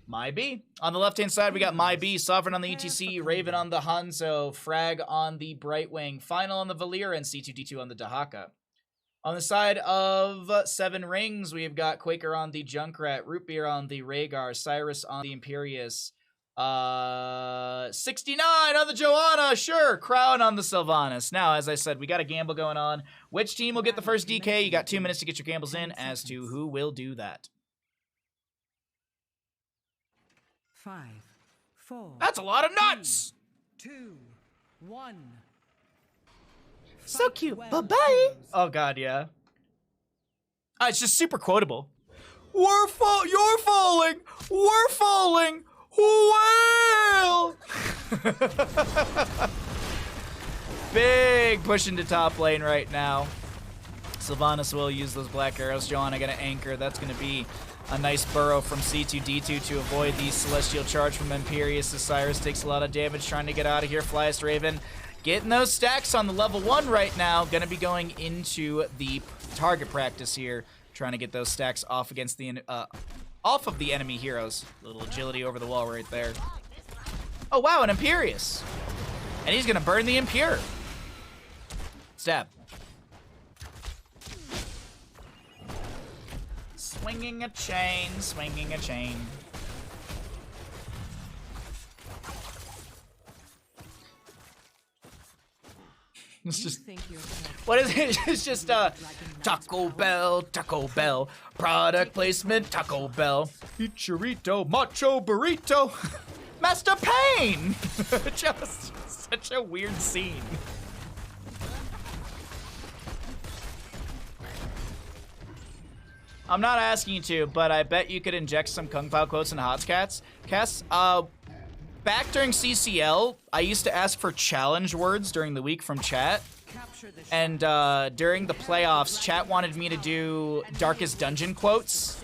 My B. On the left-hand side, we got My B, Sovereign on the ETC, Raven on the Hanzo, Frag on the Brightwing, Final on the Valir, and C2D2 on the Dahaka. On the side of Seven Rings, we've got Quaker on the Junkrat, Rootbeer on the Rhaegar, Cyrus on the Imperius, 69 on the Joanna, sure, Crown on the Sylvanas. Now, as I said, we got a gamble going on. Which team will get the first DK? You got 2 minutes to get your gambles in as to who will do that. 5, 4. That's a lot of nuts! 2, 1. So cute. Bye-bye. Oh, God, yeah. It's just super quotable. You're falling. We're falling. Well. Big push into top lane right now. Sylvanas will use those black arrows. Joanna gonna anchor. That's gonna be a nice burrow from C2D2 to avoid the celestial charge from Imperius. As Cyrus takes a lot of damage trying to get out of here. Flyest Raven getting those stacks on the level 1 right now. Gonna be going into the target practice here, trying to get those stacks off against the off of the enemy heroes. A little agility over the wall right there. Oh wow, an Imperius, and he's gonna burn the Impure. Stab. Swinging a chain, swinging a chain. It's just, what is it? It's just Taco Bell, product placement, Taco Bell, Churrito, Macho Burrito, Master Pain. Just such a weird scene. I'm not asking you to, but I bet you could inject some Kung Pao quotes into Hotscats. Cass, back during CCL, I used to ask for challenge words during the week from chat. And during the playoffs, chat wanted me to do Darkest Dungeon quotes.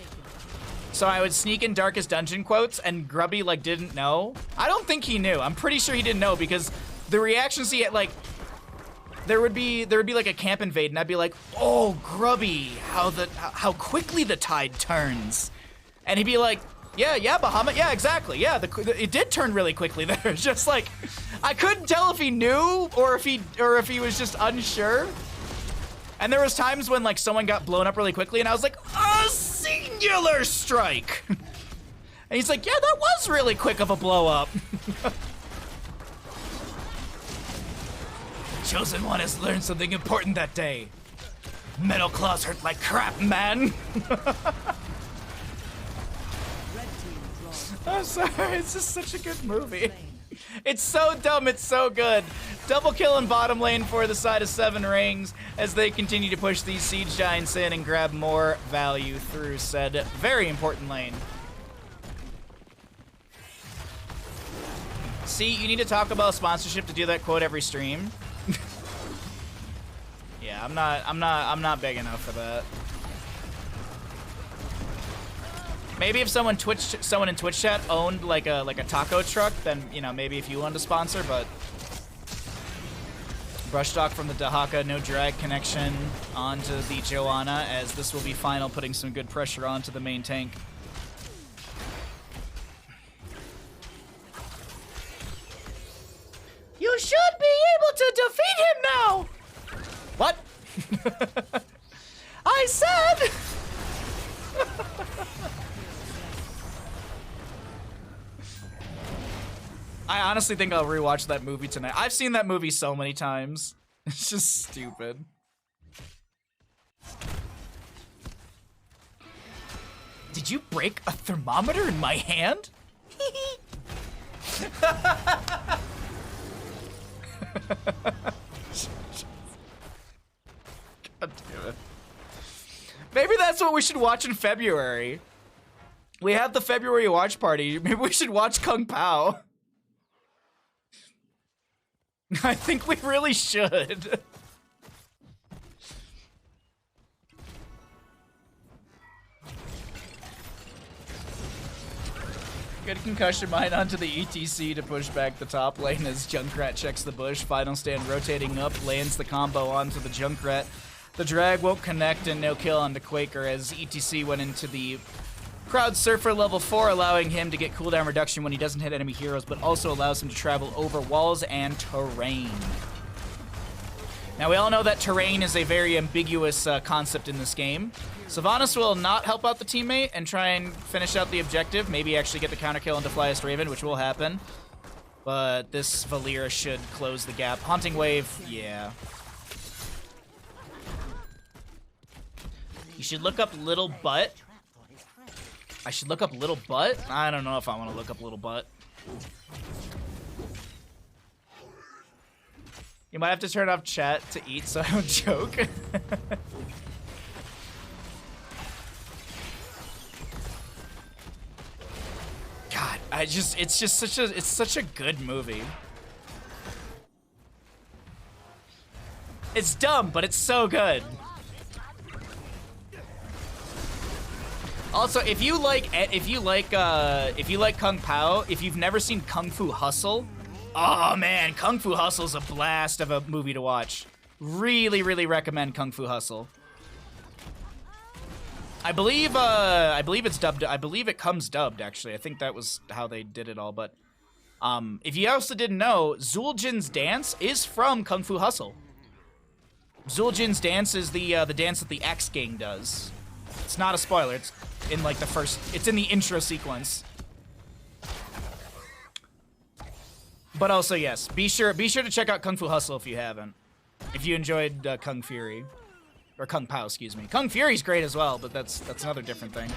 So I would sneak in Darkest Dungeon quotes, and Grubby, like, didn't know. I don't think he knew. I'm pretty sure he didn't know, because the reactions he had, like, there would be like a camp invade, and I'd be like, "Oh, Grubby, how quickly the tide turns," and he'd be like, "Yeah, Bahamut, yeah, exactly, yeah, it did turn really quickly there." Just like, I couldn't tell if he knew or if he was just unsure. And there was times when like someone got blown up really quickly, and I was like, "A singular strike," and he's like, "Yeah, that was really quick of a blow up." Chosen One has learned something important that day. Metal claws hurt like crap, man. I'm sorry, it's just such a good movie. It's so dumb, it's so good. Double kill in bottom lane for the side of Seven Rings as they continue to push these Siege Giants in and grab more value through said very important lane. See, you need to talk about sponsorship to do that quote every stream. Yeah, I'm not big enough for that. Maybe if someone in Twitch chat owned like a taco truck, then you know, maybe if you wanted to sponsor, but brush talk from the Dahaka, no drag connection onto the Joanna, as this will be final, putting some good pressure onto the main tank. You should be able to defeat him now! What? I said! I honestly think I'll rewatch that movie tonight. I've seen that movie so many times. It's just stupid. Did you break a thermometer in my hand? God damn it. Maybe that's what we should watch in February. We have the February watch party. Maybe we should watch Kung Pao. I think we really should. Good concussion mine onto the ETC to push back the top lane as Junkrat checks the bush. Final stand rotating up, lands the combo onto the Junkrat. The drag won't connect and no kill onto Quaker as ETC went into the Crowd Surfer level 4, allowing him to get cooldown reduction when he doesn't hit enemy heroes, but also allows him to travel over walls and terrain. Now, we all know that terrain is a very ambiguous concept in this game. Sylvanas will not help out the teammate and try and finish out the objective, maybe actually get the counter kill into Flyest Raven, which will happen. But this Valeera should close the gap. Haunting Wave, yeah. You should look up Little Butt. I should look up Little Butt? I don't know if I want to look up Little Butt. You might have to turn off chat to eat so I don't joke. God, it's such a good movie. It's dumb, but it's so good. Also, if you like Kung Pao, if you've never seen Kung Fu Hustle, oh man, Kung Fu Hustle's a blast of a movie to watch. Really, really recommend Kung Fu Hustle. I believe it's dubbed. I believe it comes dubbed. Actually, I think that was how they did it all. But if you also didn't know, Zueljin's dance is from Kung Fu Hustle. Zueljin's dance is the dance that the X Gang does. It's not a spoiler. It's in like the first. It's in the intro sequence. But also, yes, be sure to check out Kung Fu Hustle if you haven't. If you enjoyed Kung Fury. Or Kung Pao, excuse me. Kung Fury's great as well, but that's another different thing.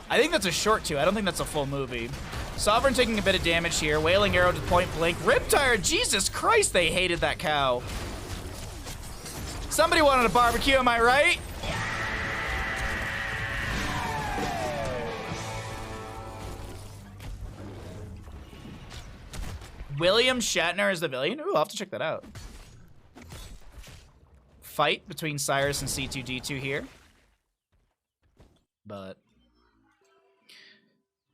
I think that's a short too. I don't think that's a full movie. Sovereign taking a bit of damage here. Wailing Arrow to point blank. Riptire, Jesus Christ, they hated that cow. Somebody wanted a barbecue, am I right? William Shatner is the villain? Ooh, I'll have to check that out. Fight between Cyrus and C2D2 here. But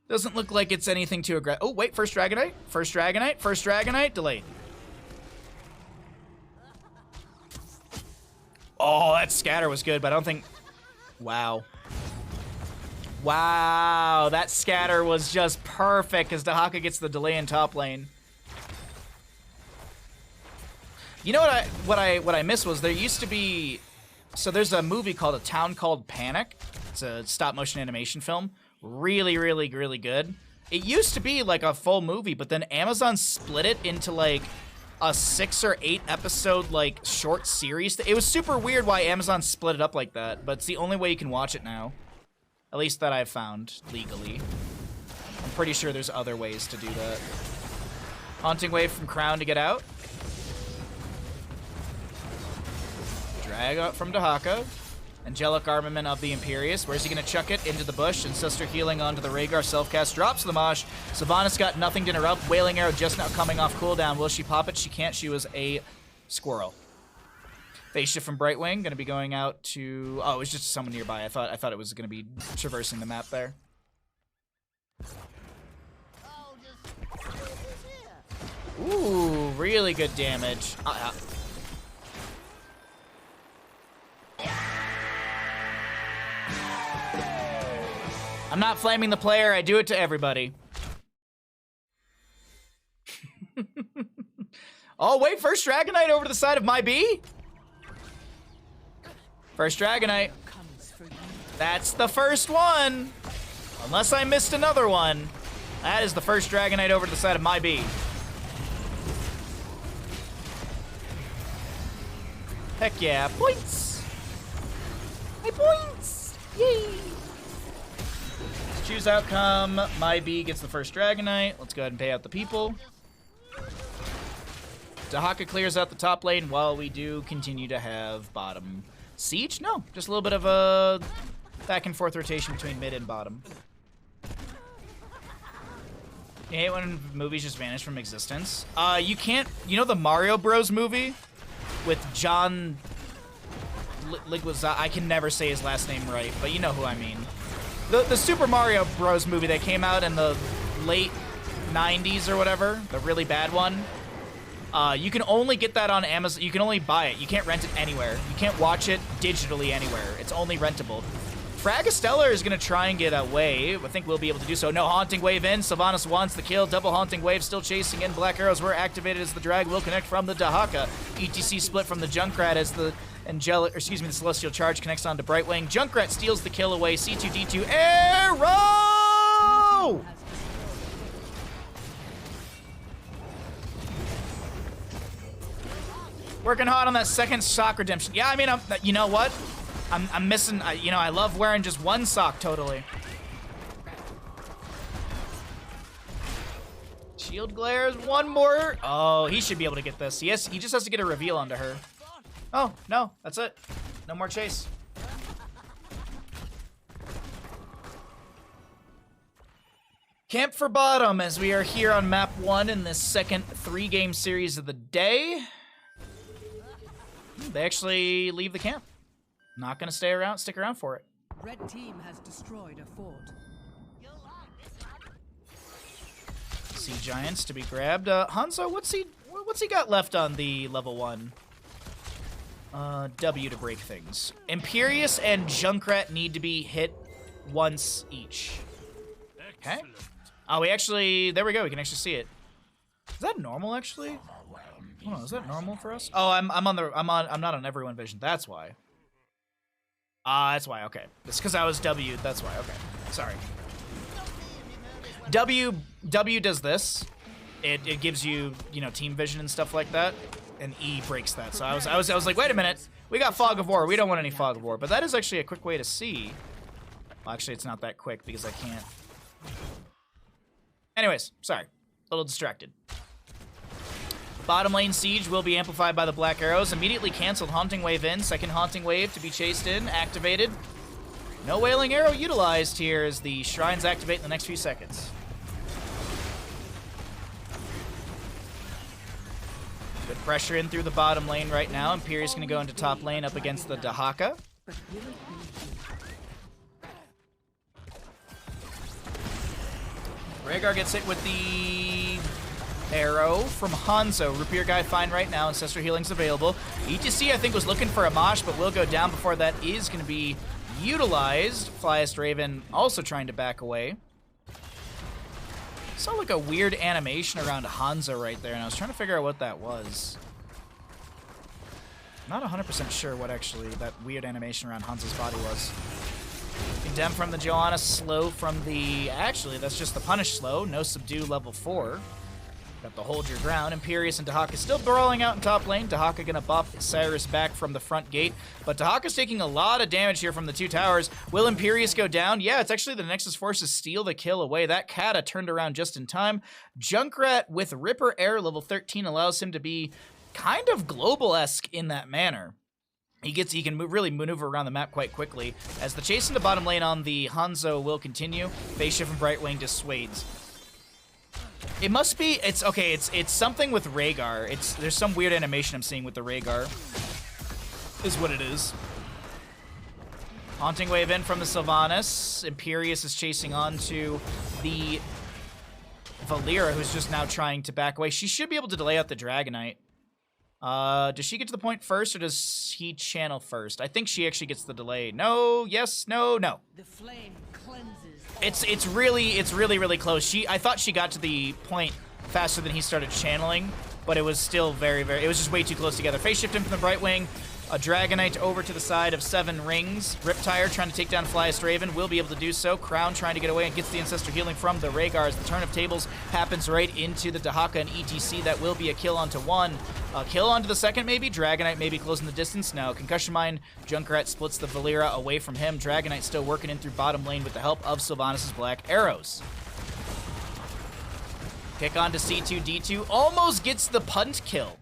doesn't look like it's anything too aggressive. Oh, wait, first Dragonite. First Dragonite. First Dragonite. Delayed. Oh, that scatter was good, but I don't think... Wow. Wow, that scatter was just perfect as Dahaka gets the delay in top lane. You know what I missed was there used to be, so there's a movie called A Town Called Panic. It's a stop motion animation film. Really, really, really good. It used to be like a full movie, but then Amazon split it into like a 6 or 8 episode like short series. It was super weird why Amazon split it up like that, but it's the only way you can watch it now. At least that I've found legally. I'm pretty sure there's other ways to do that. Haunting Wave from Crown to get out. Drag out from Dahaka. Angelic Armament of the Imperious. Where's he going to chuck it? Into the bush. Ancestor Healing onto the Rhaegar. Self-cast drops the Mosh. Sylvanas got nothing to interrupt. Wailing Arrow just now coming off cooldown. Will she pop it? She can't. She was a squirrel. Phase Shift from Brightwing. Going to be going out to... Oh, it was just someone nearby. I thought it was going to be traversing the map there. Ooh, really good damage. I'm not flaming the player, I do it to everybody. Oh, wait, first Dragonite over to the side of my B? First Dragonite. That's the first one. Unless I missed another one. That is the first Dragonite over to the side of my B. Heck yeah, points! Hey, points! Yay! Choose outcome. My B gets the first Dragonite. Let's go ahead and pay out the people. Dahaka clears out the top lane while we do continue to have bottom siege. No, just a little bit of a back and forth rotation between mid and bottom. You hate when movies just vanish from existence. You can't. You know the Mario Bros. Movie with John Leguizamo? I can never say his last name right, but you know who I mean. The Super Mario Bros. Movie that came out in the late 90s or whatever, the really bad one. You can only get that on Amazon. You can only buy it. You can't rent it anywhere. You can't watch it digitally anywhere. It's only rentable. Fragastellar is going to try and get away. I think we'll be able to do so. No, Haunting Wave in. Sylvanas wants the kill. Double Haunting Wave still chasing in. Black Arrows were activated as the drag will connect from the Dahaka. ETC split from the Junkrat as the the Celestial Charge connects onto Brightwing. Junkrat steals the kill away. C2D2 arrow! Working hard on that second sock redemption. Yeah, I mean, you know what? I'm missing, you know, I love wearing just one sock, totally. Shield glares, one more. Oh, he should be able to get this. Yes, he just has to get a reveal onto her. Oh, no, that's it. No more chase. Camp for bottom as we are here on map 1 in this second 3-game series of the day. They actually leave the camp. Not gonna stick around for it. Red team has destroyed a fort. Sea Giants to be grabbed. Hanzo, what's he got left on the level 1? W to break things. Imperius and Junkrat need to be hit once each. Okay. Oh, we actually, there we go. We can actually see it. Is that normal actually? Hold on, is that normal for us? Oh, I'm not on everyone vision. That's why. That's why. Okay. It's because I was W. That's why. Okay. Sorry. W does this. It gives you, you know, team vision and stuff like that, and E breaks that. So I was like, wait a minute, we got Fog of War. We don't want any Fog of War, but that is actually a quick way to see. Well, actually, it's not that quick because I can't. Anyways, sorry, a little distracted. Bottom lane siege will be amplified by the Black Arrows. Immediately canceled. Haunting Wave in. Second Haunting Wave to be chased in. Activated. No Wailing Arrow utilized here as the shrines activate in the next few seconds. Good pressure in through the bottom lane right now. Imperius going to go into top lane up against the Dahaka. Rhaegar gets hit with the arrow from Hanzo. Rapier guy fine right now. Ancestral healing's available. ETC, I think, was looking for a mosh, but will go down before that is going to be utilized. Flyest Raven also trying to back away. Saw like a weird animation around Hanzo right there, and I was trying to figure out what that was. Not 100% sure what actually that weird animation around Hanzo's body was. Condemn from the Johanna, slow from the... Actually, that's just the punish slow. No subdue level 4. Got the hold your ground. Imperius and Dahaka still brawling out in top lane. Dahaka gonna buff Cyrus back from the front gate. But Dahaka's taking a lot of damage here from the 2 towers. Will Imperius go down? Yeah, it's actually the Nexus forces steal the kill away. That Kata turned around just in time. Junkrat with Ripper Air level 13 allows him to be kind of global-esque in that manner. He can really maneuver around the map quite quickly. As the chase into bottom lane on the Hanzo will continue, Phase Shift from Brightwing dissuades. It must be, it's something with Rhaegar. There's some weird animation I'm seeing with the Rhaegar, is what it is. Haunting Wave in from the Sylvanas. Imperius is chasing on to the Valeera, who's just now trying to back away. She should be able to delay out the Dragonite. Does she get to the point first, or does he channel first? I think she actually gets the delay. No, yes, no, no. The flame cleanses. It's really close. I thought she got to the point faster than he started channeling, but it was still it was just way too close together. Phase shift in from the Brightwing. A Dragonite over to the side of 7 rings. Riptire trying to take down Flyest Raven. Will be able to do so. Crown trying to get away and gets the Ancestor healing from the Rhaegar as the turn of tables happens right into the Dahaka and ETC. That will be a kill onto 1. A kill onto the second maybe. Dragonite maybe closing the distance. No. Concussion Mine. Junkrat splits the Valeera away from him. Dragonite still working in through bottom lane with the help of Sylvanas' Black Arrows. Kick on to C2D2. Almost gets the punt kill.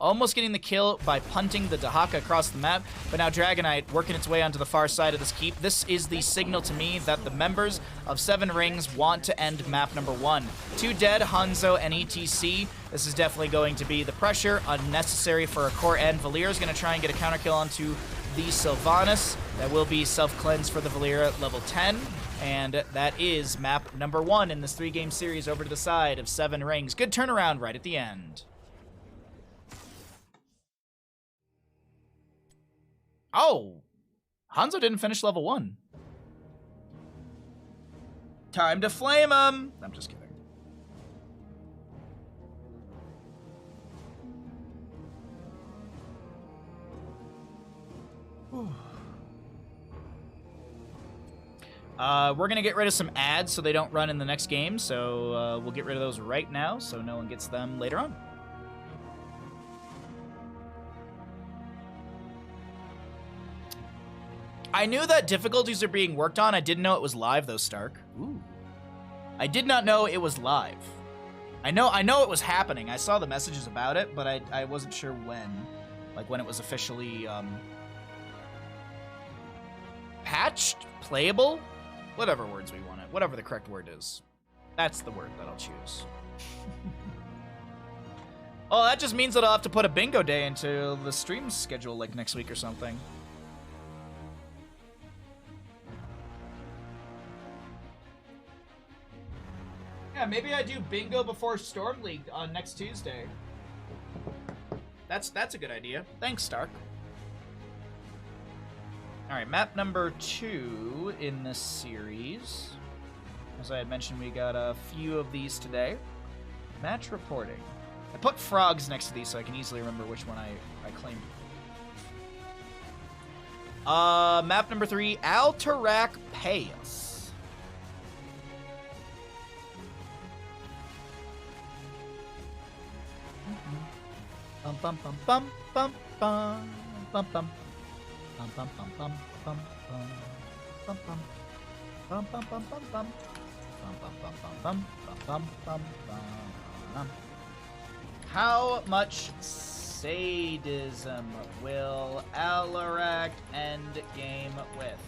Almost getting the kill by punting the Dahaka across the map, but now Dragonite working its way onto the far side of this keep. This is the signal to me that the members of 7 Rings want to end map number 1. 2 dead, Hanzo and ETC. This is definitely going to be the pressure unnecessary for a core end. Valeera is going to try and get a counter kill onto the Sylvanas. That will be self-cleanse for the Valeera level 10. And that is map number 1 in this 3-game series over to the side of 7 Rings. Good turnaround right at the end. Oh, Hanzo didn't finish level 1. Time to flame him. I'm just kidding. We're going to get rid of some ads so they don't run in the next game, so we'll get rid of those right now so no one gets them later on. I knew that difficulties are being worked on. I didn't know it was live, though, Stark. Ooh. I did not know it was live. I know it was happening. I saw the messages about it, but I wasn't sure when. Like, when it was officially, patched? Playable? Whatever words we want it. Whatever the correct word is. That's the word that I'll choose. Oh, that just means that I'll have to put a bingo day into the stream schedule, like, next week or something. Yeah, maybe I do bingo before Storm League on next Tuesday. That's a good idea. Thanks, Stark. Alright, map number 2 in this series. As I had mentioned, we got a few of these today. Match reporting. I put frogs next to these so I can easily remember which one I claimed. Map number 3, Alterac Pass. Bum bum bum bum bum bum bum bum. Bum bum bum bum bum bum bum bum bum bum bum bum bum bum bum bum bum bum bum. How much sadism will Alterac end game with?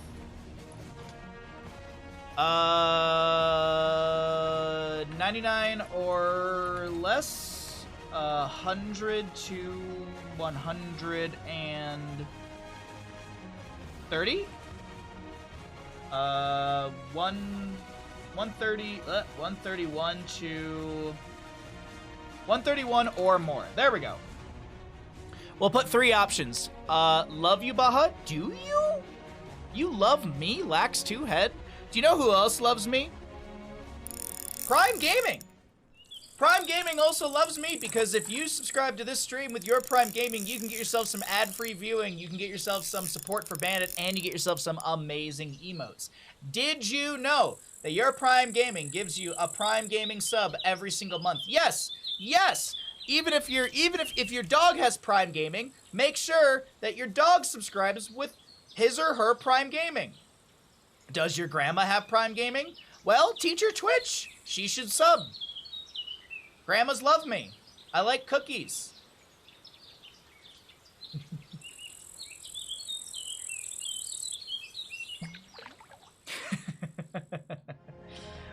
99 or less. 100 to 130. 131 to 131 or more. There we go. We'll put 3 options. Love you, Baha? Do you? You love me, Lax 2 Head? Do you know who else loves me? Prime Gaming. Prime Gaming also loves me because if you subscribe to this stream with your Prime Gaming, you can get yourself some ad-free viewing, you can get yourself some support for Bandit, and you get yourself some amazing emotes. Did you know that your Prime Gaming gives you a Prime Gaming sub every single month? Yes, yes. Even if your dog has Prime Gaming, make sure that your dog subscribes with his or her Prime Gaming. Does your grandma have Prime Gaming? Well, teach her Twitch. She should sub. Grandmas love me. I like cookies.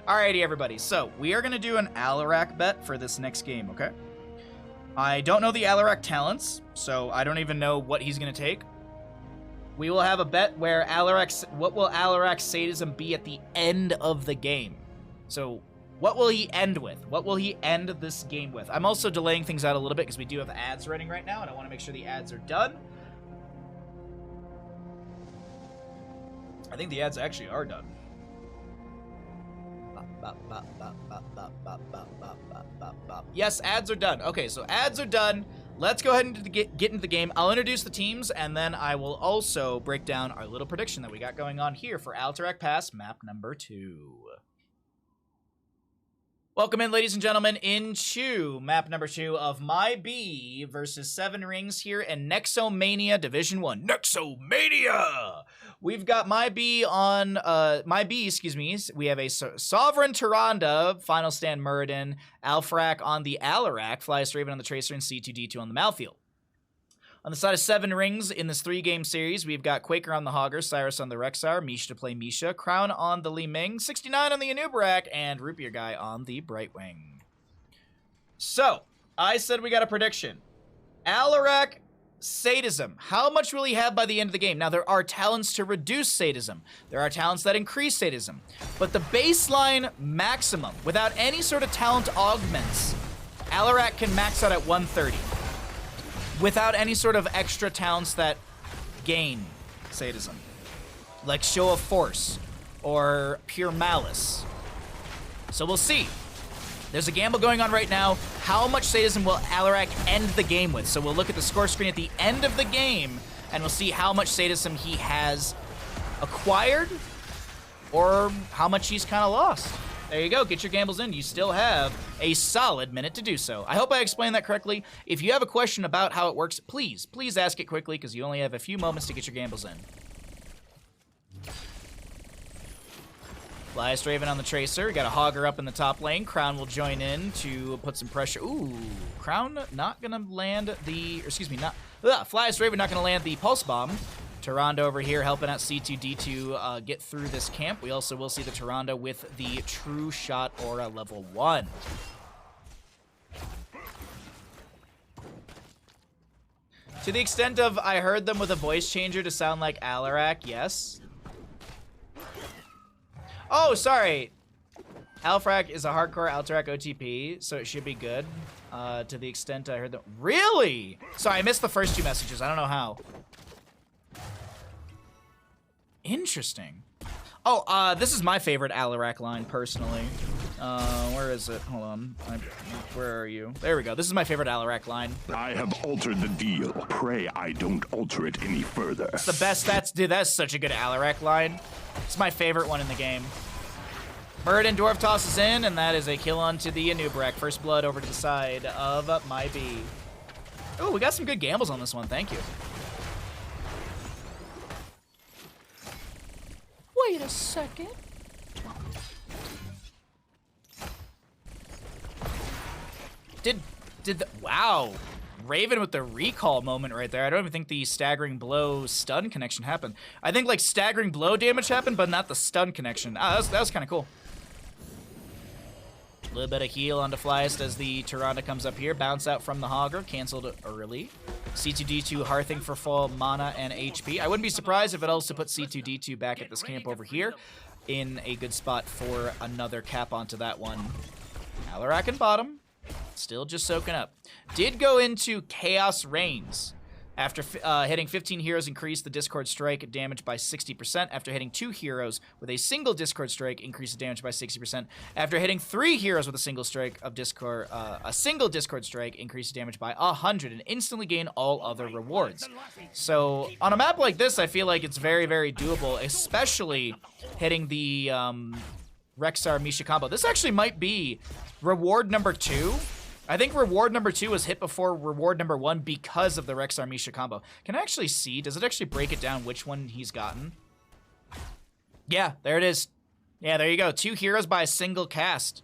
Alrighty, everybody. So, we are going to do an Alterac bet for this next game, okay? I don't know the Alterac talents, so I don't even know what he's going to take. We will have a bet where what will Altarac's sadism be at the end of the game? So, what will he end with? What will he end this game with? I'm also delaying things out a little bit because we do have ads running right now, and I want to make sure the ads are done. I think the ads actually are done. Yes, ads are done. Okay, so ads are done. Let's go ahead and get into the game. I'll introduce the teams, and then I will also break down our little prediction that we got going on here for Alterac Pass, map number 2. Welcome in, ladies and gentlemen, into map number 2 of My B versus 7 Rings here in Nexomania Division 1. Nexomania! We've got My B on, excuse me. We have a Sovereign Tyrande, Final Stand Muradin, Alfrak on the Alterac, Flyest Raven on the Tracer, and C2D2 on the Malfield. On the side of 7 Rings in this 3-game series, we've got Quaker on the Hogger, Cyrus on the Rexar, Misha to play Misha, Crown on the Li Ming, 69 on the Anubarak, and Rupier Guy on the Brightwing. So, I said we got a prediction. Alterac sadism. How much will he have by the end of the game? Now, there are talents to reduce sadism. There are talents that increase sadism. But the baseline maximum, without any sort of talent augments, Alterac can max out at 130. Without any sort of extra talents that gain sadism. Like Show of Force, or Pure Malice, So we'll see. There's a gamble going on right now. How much sadism will Alarak end the game with? So we'll look at the score screen at the end of the game, and we'll see how much sadism he has acquired or how much he's kind of lost. There you go. Get your gambles in. You still have a solid minute to do so. I hope I explained that correctly. If you have a question about how it works, please ask it quickly because you only have a few moments to get your gambles in. Flyest Raven on the Tracer. We got a Hogger up in the top lane. Crown will join in to put some pressure. Ooh, Crown not going to land the... excuse me, not... Flyest Raven not going to land the Pulse Bomb. Tyrande over here helping out C2D2 get through this camp. We also will see the Tyrande with the True Shot Aura level 1. To the extent of I heard them with a voice changer to sound like Alarak, yes. Oh, sorry. Alfrak is a hardcore Alterac OTP, so it should be good. To the extent I heard them. Really? Sorry, I missed the first two messages. I don't know how. Interesting. Oh, this is my favorite Alarak line, personally. Where is it? Hold on. Where are you? There we go. This is my favorite Alarak line. I have altered the deal. Pray I don't alter it any further. It's the best. Dude, that's such a good Alarak line. It's my favorite one in the game. Muradin Dwarf tosses in, and that is a kill onto the Anubarak. First blood over to the side of my B. Oh, we got some good gambles on this one. Thank you. Wait a second. Wow. Raven with the recall moment right there. I don't even think the staggering blow stun connection happened. I think like staggering blow damage happened, but not the stun connection. That was kind of cool. A little bit of heal onto Flyest as the Tyrande comes up here. Bounce out from the Hogger. Canceled early. C2D2 hearthing for full mana and HP. I wouldn't be surprised if it also put C2D2 back at this camp over here in a good spot for another cap onto that one. Alarak in bottom. Still just soaking up. Did go into Chaos Reigns. After hitting 15 heroes, increase the Discord Strike damage by 60%. After hitting 2 heroes with a single Discord Strike, increase the damage by 60%. After hitting 3 heroes with a single strike of Discord, a single Discord Strike, increase the damage by 100 and instantly gain all other rewards. So on a map like this, I feel like it's very, very doable, especially hitting the Rexxar Misha combo. This actually might be reward number 2. I think reward number 2 was hit before reward number 1 because of the Rexxar Misha combo. Can I actually see? Does it actually break it down which one he's gotten? Yeah, there it is. Yeah, there you go. 2 heroes by a single cast.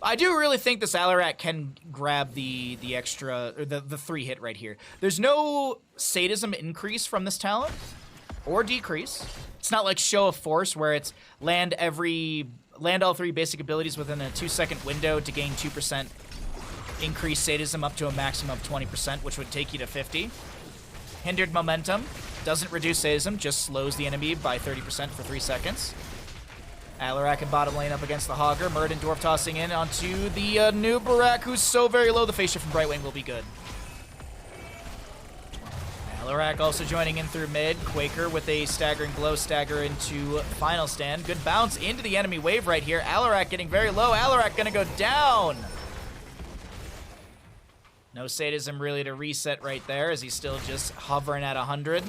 I do really think this Alarak can grab the extra, or the 3 hit right here. There's no sadism increase from this talent, or decrease. It's not like Show of Force where it's land all 3 basic abilities within a 2-second window to gain 2% increase sadism up to a maximum of 20%, which would take you to 50. Hindered momentum doesn't reduce sadism, just slows the enemy by 30% for 3 seconds. Alarak in bottom lane up against the Hogger. Muradin Dwarf tossing in onto the Anubarak, who's so very low. The face shift from Brightwing will be good. Alarak also joining in through mid. Quaker with a staggering blow, stagger into final stand. Good bounce into the enemy wave right here. Alarak getting very low. Alarak gonna go down. No sadism really to reset right there as he's still just hovering at 100.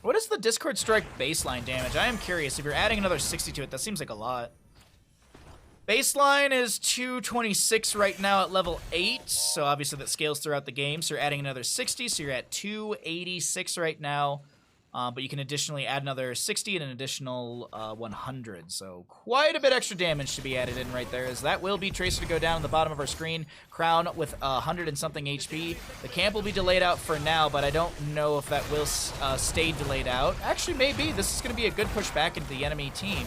What is the Discord Strike baseline damage? I am curious. If you're adding another 60 to it, that seems like a lot. Baseline is 226 right now at level 8, so obviously that scales throughout the game, so you're adding another 60, so you're at 286 right now, but you can additionally add another 60 and an additional 100, so quite a bit extra damage to be added in right there, as that will be Tracer to go down at the bottom of our screen. Crown with 100 and something HP. The camp will be delayed out for now, but I don't know if that will stay delayed out. Actually, maybe. This is going to be a good push back into the enemy team.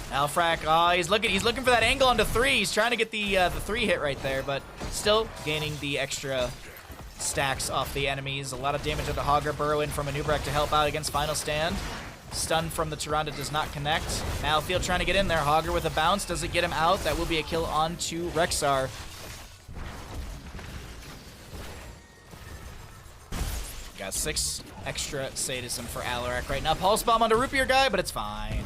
Alfrak, he's looking for that angle onto 3. He's trying to get the 3 hit right there, but still gaining the extra stacks off the enemies. A lot of damage to the Hogger. Burrow in from Anubarak to help out against final stand. Stun from the Tyrande does not connect. Malfield trying to get in there. Hogger with a bounce. Does it get him out? That will be a kill onto Rexxar. Got 6 extra sadism for Alarak right now. Pulse Bomb onto Root Beer guy, but it's fine.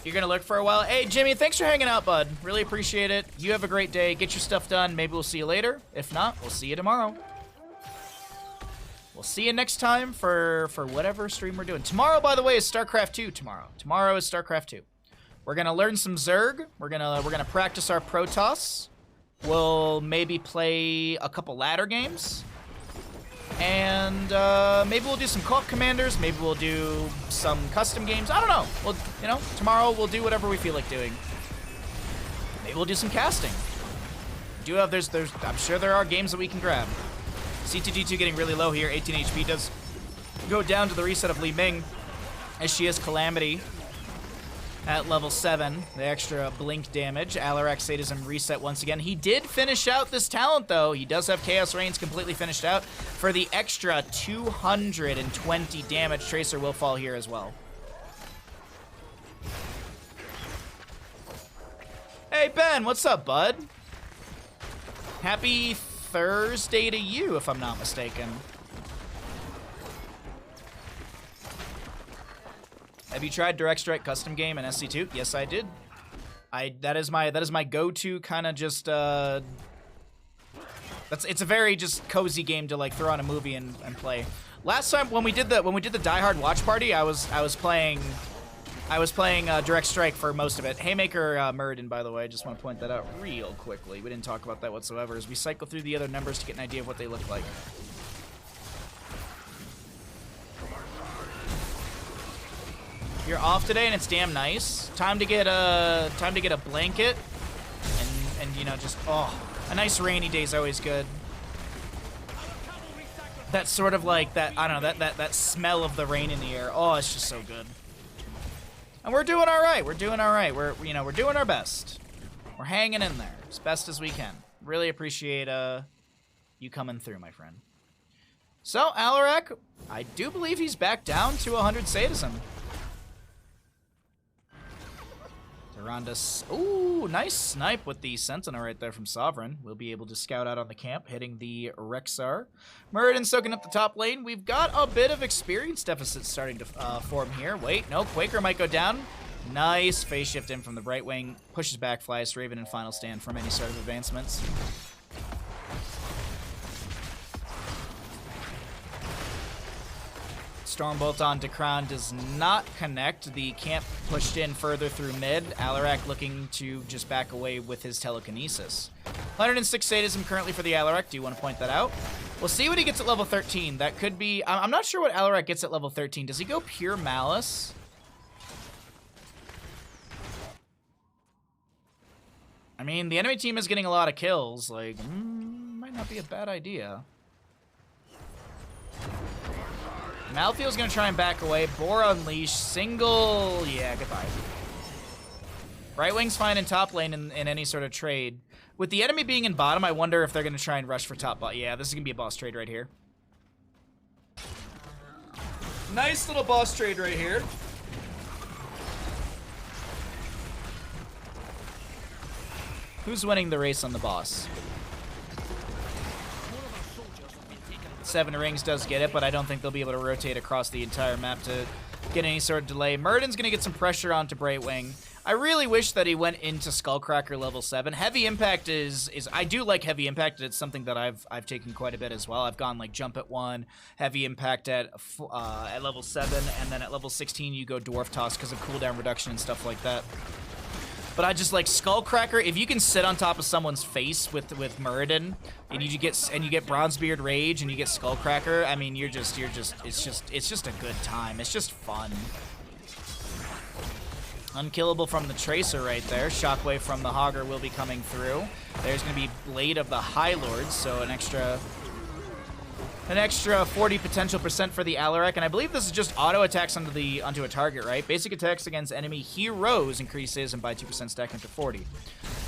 You're gonna look for a while. Hey, Jimmy, thanks for hanging out, bud. Really appreciate it. You have a great day. Get your stuff done. Maybe we'll see you later. If not, we'll see you tomorrow. We'll see you next time for whatever stream we're doing. Tomorrow, by the way, is StarCraft 2 tomorrow. Tomorrow is StarCraft 2. We're gonna learn some Zerg. We're gonna practice our Protoss. We'll maybe play a couple ladder games. And maybe we'll do some co-op commanders. Maybe we'll do some custom games. I don't know. Well, you know, tomorrow we'll do whatever we feel like doing. Maybe we'll do some casting. I'm sure there are games that we can grab. C2G2 getting really low here. 18 HP does go down to the reset of Li Ming as she has Calamity at level 7. The extra blink damage. Alarak sadism reset once again. He did finish out this talent, though. He does have Chaos Reigns completely finished out. For the extra 220 damage, Tracer will fall here as well. Hey, Ben, what's up, bud? Happy Thursday to you, if I'm not mistaken. Have you tried Direct Strike custom game in SC2? Yes, I did. That is my go-to kind of just it's a very just cozy game to like throw on a movie and play. Last time when we did the Die Hard watch party, I was playing Direct Strike for most of it. Haymaker Muradin, by the way, I just want to point that out real quickly. We didn't talk about that whatsoever as we cycle through the other numbers to get an idea of what they look like. You're off today and it's damn nice. Time to get a blanket and you know just a nice rainy day is always good. That sort of like that I don't know that smell of the rain in the air. Oh, it's just so good. And we're doing all right. We're doing all right. We're doing our best. We're hanging in there as best as we can. Really appreciate you coming through, my friend. So Alarak, I do believe he's back down to 100 sadism. Durandus, ooh, nice snipe with the Sentinel right there from Sovereign. We'll be able to scout out on the camp, hitting the Rexar. Muradin soaking up the top lane. We've got a bit of experience deficit starting to form here. Wait, no, Quaker might go down. Nice phase shift in from the right wing. Pushes back, flies Raven in final stand from any sort of advancements. Stormbolt on Dekran does not connect. The camp pushed in further through mid. Alarak looking to just back away with his telekinesis. 106 sadism currently for the Alarak. Do you want to point that out? We'll see what he gets at level 13. That could be... I'm not sure what Alarak gets at level 13. Does he go pure malice? I mean, the enemy team is getting a lot of kills. Like, might not be a bad idea. Malthael's gonna try and back away. Boar Unleash. Single... Yeah, goodbye. Right wing's fine in top lane in any sort of trade. With the enemy being in bottom, I wonder if they're gonna try and rush for top bot. Yeah, this is gonna be a boss trade right here. Nice little boss trade right here. Who's winning the race on the boss? 7 rings does get it, but I don't think they'll be able to rotate across the entire map to get any sort of delay. Muradin's going to get some pressure onto Brightwing. I really wish that he went into Skullcracker level 7. Heavy Impact is I do like Heavy Impact. It's something that I've taken quite a bit as well. I've gone like Jump at 1, Heavy Impact at level 7, and then at level 16 you go Dwarf Toss because of cooldown reduction and stuff like that. But I just like Skullcracker. If you can sit on top of someone's face with Muradin, and you get Bronzebeard Rage and you get Skullcracker, I mean it's just a good time. It's just fun. Unkillable from the Tracer right there. Shockwave from the Hogger will be coming through. There's gonna be Blade of the High Lords, so an extra 40 potential % for the Alarak, and I believe this is just auto attacks onto a target, right? Basic attacks against enemy heroes increases and by 2% stack into 40.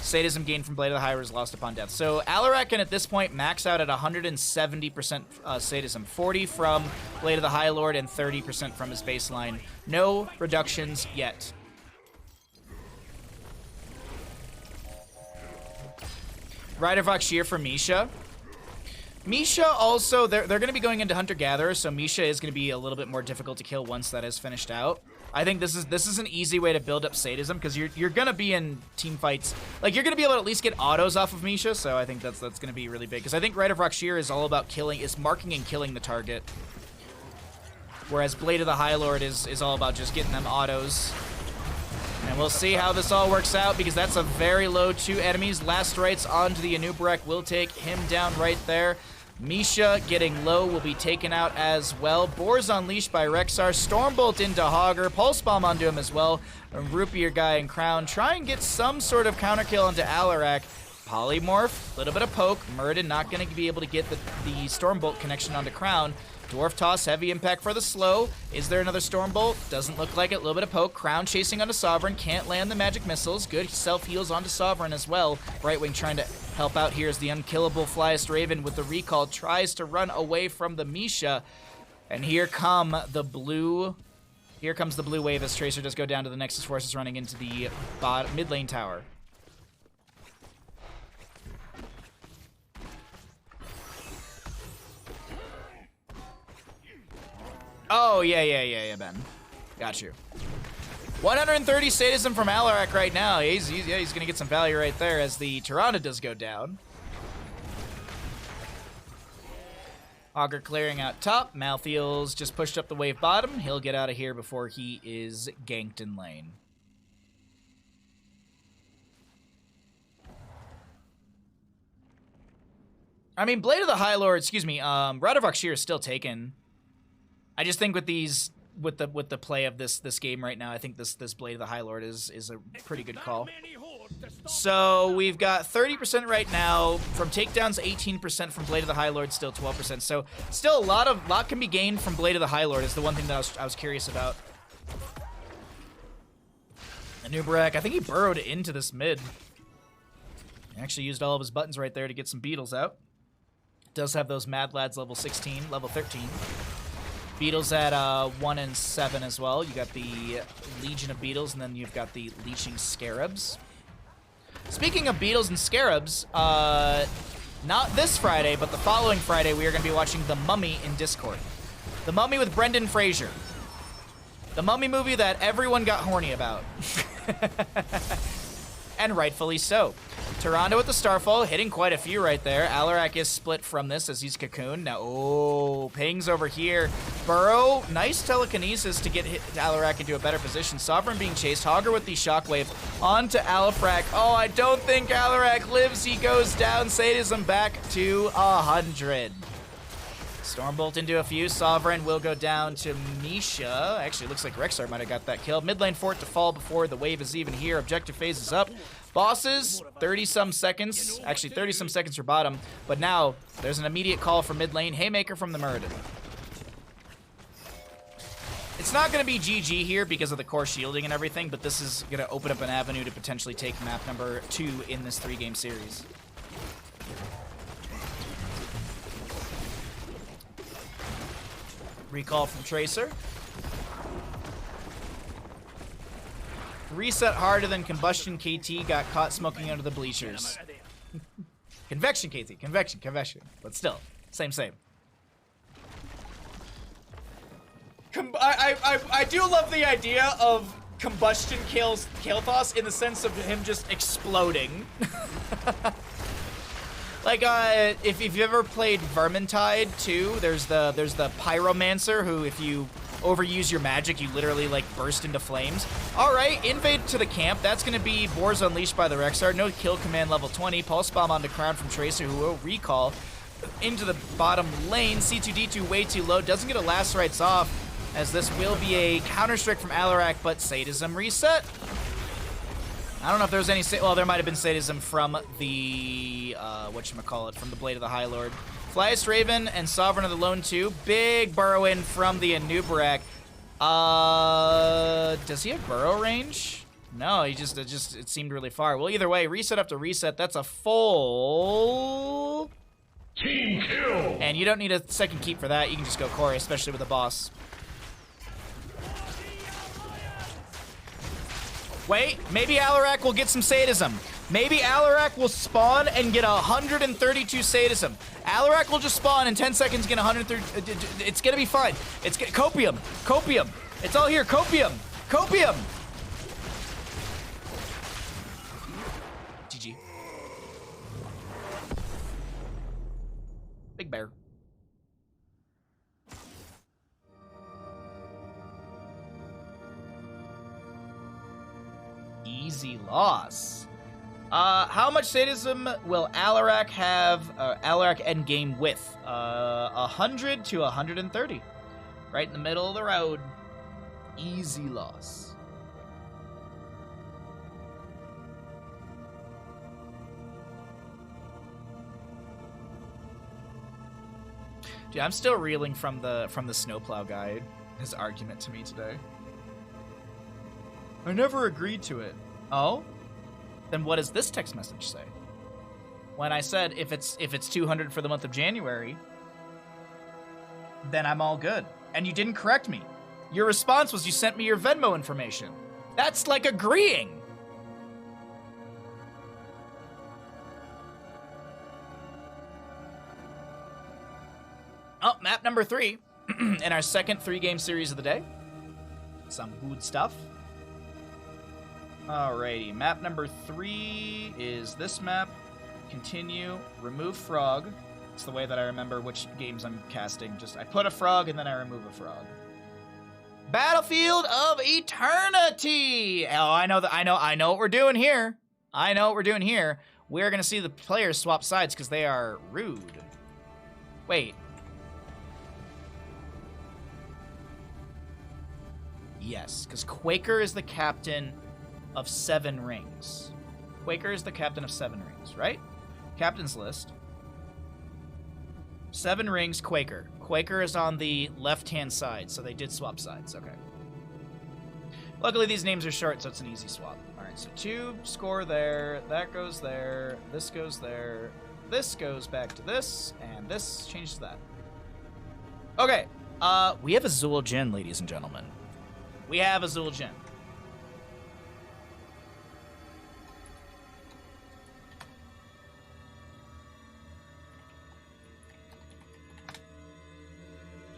Sadism gained from Blade of the High is lost upon death. So Alarak can at this point max out at 170% sadism, 40 from Blade of the High Lord and 30% from his baseline. No reductions yet. Rider Voxir for Misha. Misha also, they're going to be going into Hunter-Gatherer, so Misha is going to be a little bit more difficult to kill once that is finished out. I think this is an easy way to build up sadism, because you're going to be in team fights. Like, you're going to be able to at least get autos off of Misha, so I think that's going to be really big. Because I think Rite of Rakshir is all about marking and killing the target. Whereas Blade of the High Lord is all about just getting them autos. And we'll see how this all works out, because that's a very low 2 enemies. Last rights onto the Anubarak will take him down right there. Misha getting low will be taken out as well. Boars unleashed by Rexar. Stormbolt into Hogger. Pulse Bomb onto him as well. Rupier guy and Crown. Try and get some sort of counter kill into Alarak. Polymorph, a little bit of poke. Murden not going to be able to get the Stormbolt connection onto Crown. Dwarf Toss, heavy impact for the slow. Is there another Stormbolt? Doesn't look like it. A little bit of poke. Crown chasing onto Sovereign. Can't land the magic missiles. Good self-heals onto Sovereign as well. Brightwing trying to help out here as the unkillable Flyest Raven with the recall tries to run away from the Misha. And here comes the blue wave as Tracer does go down to the Nexus Forces running into the mid lane tower. Oh, yeah, Ben. Got you. 130 sadism from Alarak right now. He's going to get some value right there as the Tyrande does go down. Augur clearing out top. Malthiel's just pushed up the wave bottom. He'll get out of here before he is ganked in lane. I mean, Blade of the High Lord, excuse me, Rite of Rakshir is still taken. I just think with the play of this game right now, I think this Blade of the High Lord is a pretty good call. So we've got 30% right now from takedowns, 18% from Blade of the High Lord, still 12%. So still a lot can be gained from Blade of the High Lord is the one thing that I was curious about. Anubarak, I think he burrowed into this mid. He actually used all of his buttons right there to get some beetles out. Does have those Mad Lads level 16, level 13. Beetles at 1 and 7 as well. You got the Legion of Beetles, and then you've got the Leeching Scarabs. Speaking of Beetles and Scarabs, not this Friday, but the following Friday, we are going to be watching The Mummy in Discord. The Mummy with Brendan Fraser. The Mummy movie that everyone got horny about. And rightfully so. Tyrande with the Starfall, hitting quite a few right there. Alarak is split from this as he's cocooned. Now, pings over here. Burrow, nice telekinesis to get Alarak into a better position. Sovereign being chased. Hogger with the Shockwave onto Alfrak. Oh, I don't think Alarak lives. He goes down. Sadism back to 100. Stormbolt into a few. Sovereign will go down to Misha. Actually, looks like Rexar might have got that kill. Mid lane fort to fall before the wave is even here. Objective phase is up. Bosses, 30-some seconds. Actually, 30-some seconds for bottom. But now, there's an immediate call for mid lane. Haymaker from the Muradin. It's not going to be GG here because of the core shielding and everything, but this is going to open up an avenue to potentially take map number 2 in this 3-game series. Recall from Tracer. Reset harder than Combustion KT got caught smoking under the bleachers. Convection KT, convection. But still, same. I do love the idea of Combustion kills Kael'thas in the sense of him just exploding. Like, if you've ever played Vermintide 2, there's the Pyromancer who, if you overuse your magic, you literally, like, burst into flames. Alright, invade to the camp. That's going to be Boars Unleashed by the Rexar. No kill command level 20. Pulse Bomb onto Crown from Tracer, who will recall into the bottom lane. C2D2 way too low. Doesn't get a last rights off, as this will be a counter-strike from Alarak, but Sadism reset. I don't know if there was any, well, there might have been Sadism from the, whatchamacallit, from the Blade of the High Lord. Flyest Raven and Sovereign of the Lone 2. Big burrow in from the Anubarak. Does he have burrow range? No, it seemed really far. Well, either way, reset up to reset. That's a full Team kill! And you don't need a second keep for that. You can just go Corey, especially with a boss. Wait, maybe Alarak will get some sadism. Maybe Alarak will spawn and get 132 sadism. Alarak will just spawn in 10 seconds, get 130. It's gonna be fine. It's copium, copium. It's all here. Copium, copium. GG. Big bear. Easy loss. How much sadism will Alarak have, Alarak endgame with? 100 to 130. Right in the middle of the road. Easy loss. Dude, I'm still reeling from the snowplow guy, his argument to me today. I never agreed to it. Oh? Then what does this text message say? When I said if it's 200 for the month of January, then I'm all good. And you didn't correct me. Your response was you sent me your Venmo information. That's like agreeing. Oh, map number 3 in our second 3-game series of the day. Some good stuff. Alrighty, map number 3 is this map. Continue, remove frog. It's the way that I remember which games I'm casting. Just I put a frog and then I remove a frog. Battlefield of Eternity. Oh, I know what we're doing here. I know what we're doing here. We're gonna see the players swap sides because they are rude. Wait. Yes, because Quaker is the captain of 7 rings. Quaker is the captain of 7 rings, right? Captain's list. 7 rings, Quaker. Quaker is on the left-hand side, so they did swap sides. Okay. Luckily, these names are short, so it's an easy swap. All right, so 2 score there. That goes there. This goes there. This goes back to this, and this changes to that. Okay. We have Azul Jin, ladies and gentlemen. We have Azul Jin.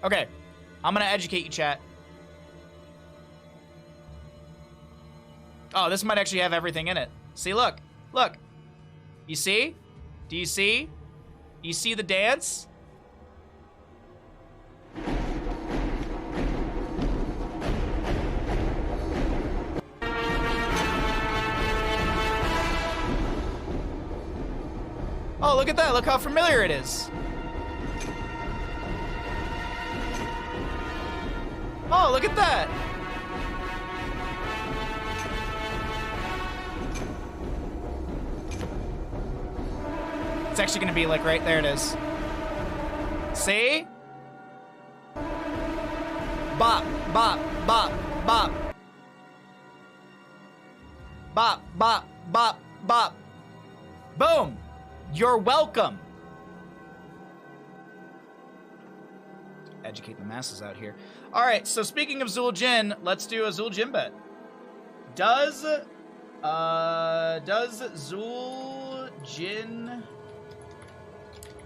Okay, I'm gonna educate you, chat. Oh, this might actually have everything in it. See, look. Look. You see? Do you see? You see the dance? Oh, look at that. Look how familiar it is. Oh, look at that. It's actually going to be like right there it is. See? Bop, bop, bop, bop. Bop, bop, bop, bop. Boom. You're welcome. Educate the masses out here. All right, so speaking of Zul Jin, let's do a Zul Jin bet. Does Zul Jin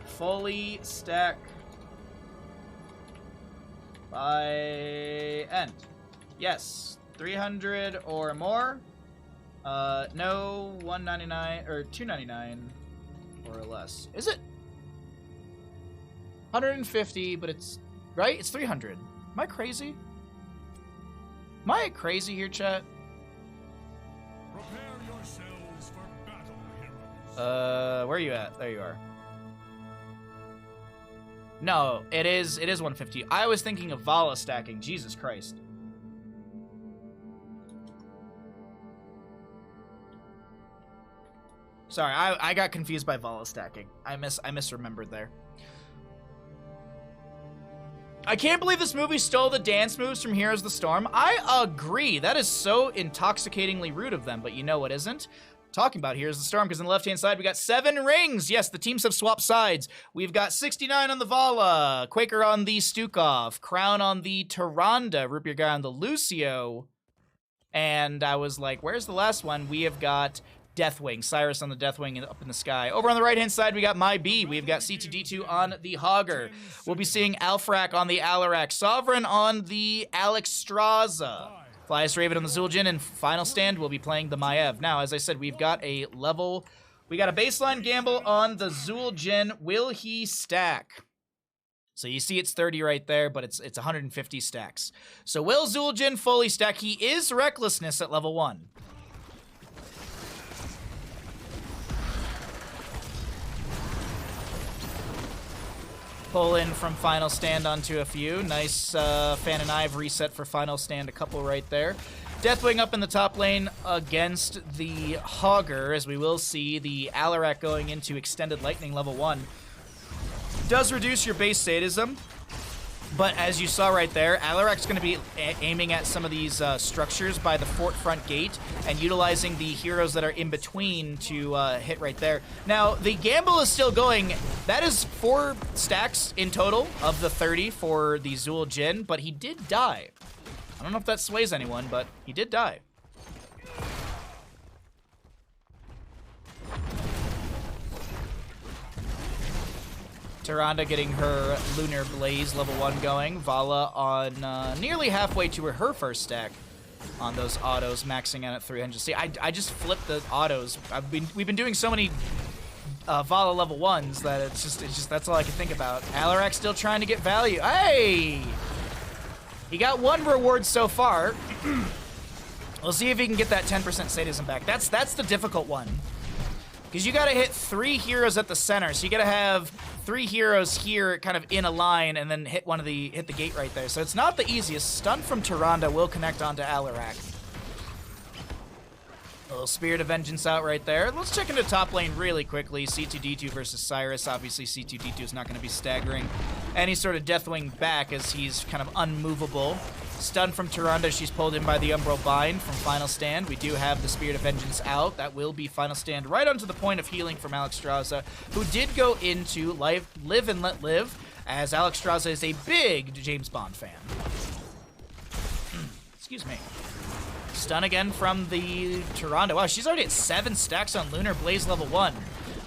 fully stack by end? Yes, 300 or more. No, 199 or 299 or less. Is it 150? But it's right. It's 300. Am I crazy? Am I crazy here, chat? Prepare yourselves for battle, heroes. Where are you at? There you are. No, it is 150. I was thinking of Vala stacking. Jesus Christ. Sorry, I got confused by Vala stacking. I misremembered there. I can't believe this movie stole the dance moves from Heroes of the Storm. I agree. That is so intoxicatingly rude of them, but you know what isn't? Talking about Heroes of the Storm, because on the left-hand side, we got 7 rings. Yes, the teams have swapped sides. We've got 69 on the Vala, Quaker on the Stukov, Crown on the Tyrande, Root Beer Guy on the Lucio. And I was like, where's the last one? We have got Deathwing. Cyrus on the Deathwing up in the sky. Over on the right-hand side, we got My B. We've got C2D2 on the Hogger. We'll be seeing Alfrak on the Alarak. Sovereign on the Alexstrasza. Flyest Raven on the Zul'jin, and final stand, we'll be playing the Maiev. Now, as I said, we've got a baseline gamble on the Zul'jin. Will he stack? So you see it's 30 right there, but it's 150 stacks. So will Zul'jin fully stack? He is Recklessness at level 1. Pull in from final stand onto a few. Nice Fan and Ive reset for final stand, a couple right there. Deathwing up in the top lane against the Hogger, as we will see the Alarak going into Extended Lightning level 1. Does reduce your base sadism, but as you saw right there, Alarak's going to be aiming at some of these structures by the fort front gate and utilizing the heroes that are in between to hit right there. Now, the gamble is still going. That is 4 stacks in total of the 30 for the Zul'jin, but he did die. I don't know if that sways anyone, but he did die. Tyrande getting her Lunar Blaze level 1 going. Vala on nearly halfway to her first stack on those autos, maxing out at 300. See, I just flipped the autos. We've been doing so many Vala level 1s that it's just that's all I can think about. Alarak still trying to get value. Hey! He got 1 reward so far. We'll see if he can get that 10% sadism back. That's the difficult one. Because you gotta hit 3 heroes at the center. So you gotta have 3 heroes here kind of in a line and then hit the gate right there. So it's not the easiest. Stun from Tyrande will connect onto Alarak. A little Spirit of Vengeance out right there. Let's check into top lane really quickly. C2D2 versus Cyrus. Obviously, C2D2 is not going to be staggering any sort of Deathwing back as he's kind of unmovable. Stun from Tyrande. She's pulled in by the Umbral Bind from Final Stand. We do have the Spirit of Vengeance out. That will be Final Stand right onto the point of healing from Alexstrasza, who did go into Live and Let Live, as Alexstrasza is a big James Bond fan. Excuse me. Stun again from the Tyrande. Wow, she's already at 7 stacks on Lunar Blaze level 1.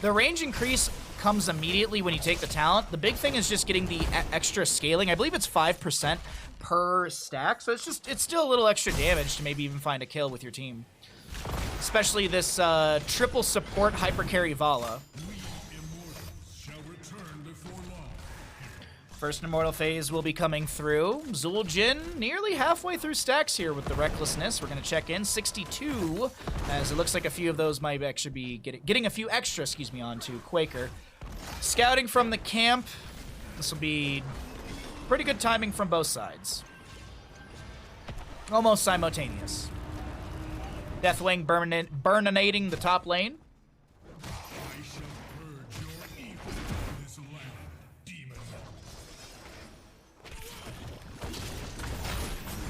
The range increase comes immediately when you take the talent. The big thing is just getting the extra scaling. I believe it's 5% per stack, so it's still a little extra damage to maybe even find a kill with your team. Especially this triple support hyper carry Vala. First Immortal phase will be coming through. Zul'jin nearly halfway through stacks here with the Recklessness. We're going to check in. 62, as it looks like a few of those might actually be getting a few extra, onto Quaker. Scouting from the camp. This will be pretty good timing from both sides. Almost simultaneous. Deathwing burninating the top lane.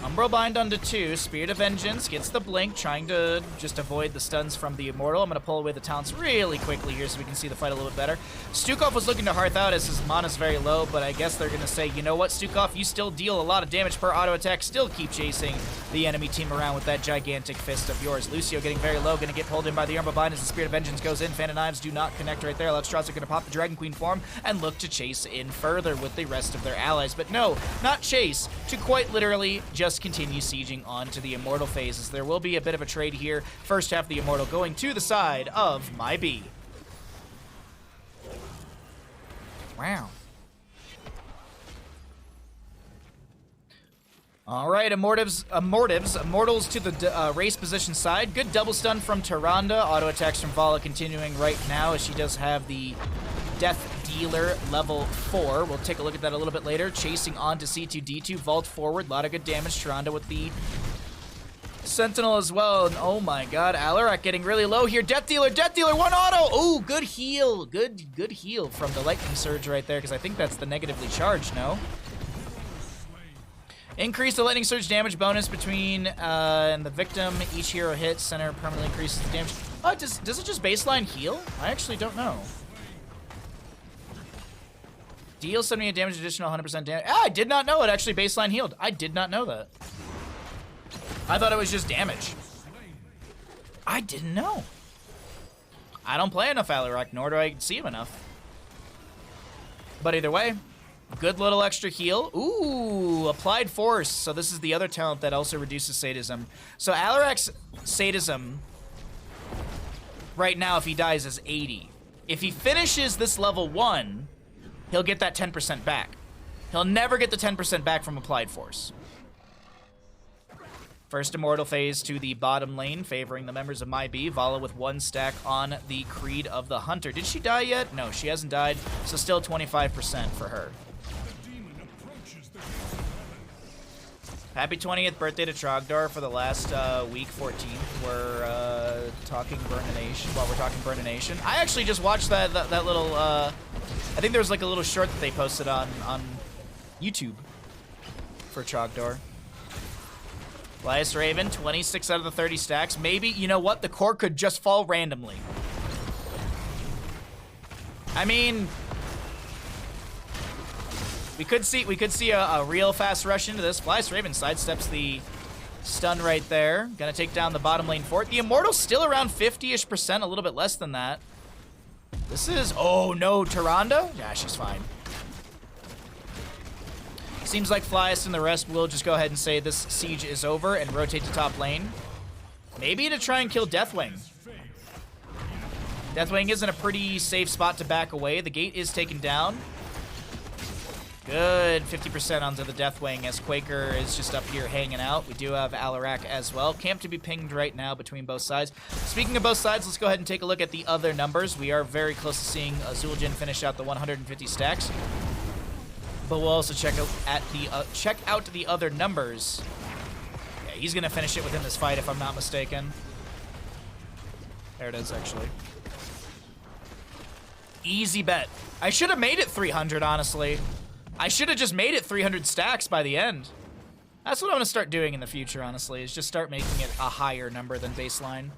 Umbral Bind onto 2. Spirit of Vengeance gets the blink, trying to just avoid the stuns from the Immortal. I'm going to pull away the talents really quickly here so we can see the fight a little bit better. Stukov was looking to Hearth out as his mana's very low, but I guess they're going to say, you know what, Stukov, you still deal a lot of damage per auto attack. Still keep chasing the enemy team around with that gigantic fist of yours. Lucio getting very low, going to get pulled in by the Umbral Bind as the Spirit of Vengeance goes in. Fan and Knives do not connect right there. Alexstrasza going to pop the Dragon Queen form and look to chase in further with the rest of their allies. But no, not chase, to quite literally just continue sieging on to the Immortal phases. There will be a bit of a trade here. First half, the Immortal going to the side of My B. Wow. All right, Immortals to the race position side. Good double stun from Tyrande. Auto attacks from Vala continuing right now as she does have the Death Dealer level 4. We'll take a look at that a little bit later. Chasing on to C2D2. Vault forward. A lot of good damage. Tyrande with the Sentinel as well. And oh my god, Alarak getting really low here. Death Dealer, 1 auto! Oh, good heal. Good heal from the Lightning Surge right there, because I think that's the negatively charged, no? Increase the Lightning Surge damage bonus between and the victim. Each hero hit center permanently increases the damage. Oh, does it just baseline heal? I actually don't know. Deal 78 damage, additional 100% damage. Ah, I did not know it actually baseline healed. I did not know that. I thought it was just damage. I didn't know. I don't play enough Alarak, nor do I see him enough. But either way, good little extra heal. Ooh, applied force. So this is the other talent that also reduces sadism. So Alarak's sadism right now, if he dies, is 80. If he finishes this level 1, he'll get that 10% back. He'll never get the 10% back from applied force. First Immortal phase to the bottom lane, favoring the members of My B. Vala with 1 stack on the Creed of the Hunter. Did she die yet? No, she hasn't died, so still 25% for her. Happy 20th birthday to Trogdor for the last week 14th. We're talking Burnination. While we're talking Burnination, I actually just watched that little. I think there was like a little short that they posted on YouTube for Trogdor. Elias Raven, 26 out of the 30 stacks. Maybe, you know what? The core could just fall randomly. I mean, we could see a real fast rush into this. Elias Raven sidesteps the stun right there. Gonna take down the bottom lane fort. The Immortal's still around 50-ish%, a little bit less than that. This is, oh no, Tyrande? Yeah, she's fine. Seems like Flyest and the rest will just go ahead and say this siege is over and rotate to top lane. Maybe to try and kill Deathwing. Deathwing is in a pretty safe spot to back away. The gate is taken down. Good 50% onto the Deathwing as Quaker is just up here hanging out. We do have Alarak as well. Camp to be pinged right now between both sides. Speaking of both sides, let's go ahead and take a look at the other numbers. We are very close to seeing Zul'jin finish out the 150 stacks. But we'll also check out the other numbers. Yeah, he's gonna finish it within this fight if I'm not mistaken. There it is, actually. Easy bet. I should have made it 300, honestly. I should have just made it 300 stacks by the end. That's what I'm gonna start doing in the future, honestly, is just start making it a higher number than baseline.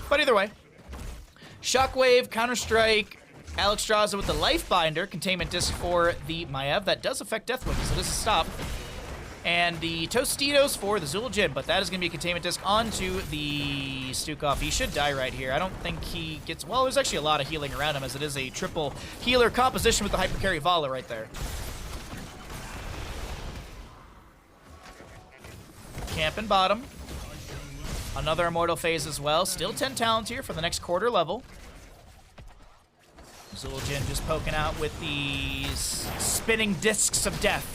But either way. Shockwave, Counter-Strike, Alexstrasza with the Life Binder, Containment Disc for the Maiev. That does affect Deathwing, so this is stop. And the Tostitos for the Zul'jin, but that is going to be a Containment Disc onto the Stukov. He should die right here. I don't think he gets... Well, there's actually a lot of healing around him, as it is a triple healer composition with the Hypercarry Vala right there. Camping bottom. Another Immortal phase as well. Still 10 talents here for the next quarter level. Zul'jin just poking out with these spinning discs of death.